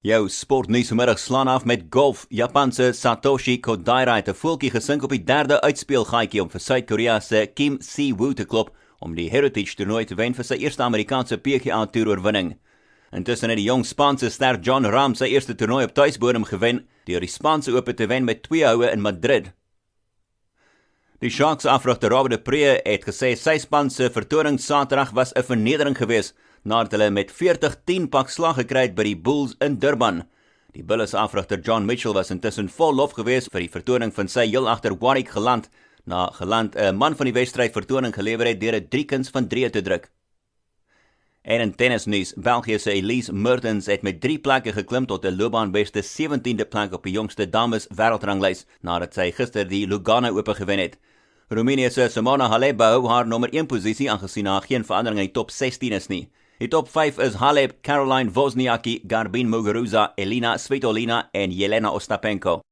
Jou sportnuus vanmiddag slaan af met golf. Japanse Satoshi Kodaira het 'n voeltjie gesink op die derde uitspeelgaatjie om vir Suid-Korea se Kim Si-woo te klop om die Heritage toernooi te wen vir sy eerste Amerikaanse PGA Tour oorwinning. Intussen het die jong Spaanse ster Jon Rahm sy eerste toernooi op tuisbodem gewen deur die Spaanse Ope te wen met 2 houe in Madrid. Die Sharks afrigter Robert de Pre het gesê sy span se vertoning Saterdag was 'n vernedering geweest nadat hulle met 40-10 pak slag gekry het by die Bulls in Durban. Die Bulls afrigter John Mitchell was intussen vol lof geweest vir die vertoning van sy heel agter Warwick geland, 'n man van die wedstryd vertoning gelewer het deur 'n 3-kuns van 3 te druk. En in tennisnuus, België se Elise Mertens het met 3 plekke geklim tot 'n loopbaanbeste 17de plek op die jongste dames wêreldranglys nadat sy gister die Lugano Ope gewen het. Roemenië se Simona Halep behou haar nommer 1 posisie aangesien daar geen verandering in die top 16 is nie. Die top 5 is Halep, Caroline Wozniacki, Garbine Muguruza, Elina Svitolina en Jelena Ostapenko.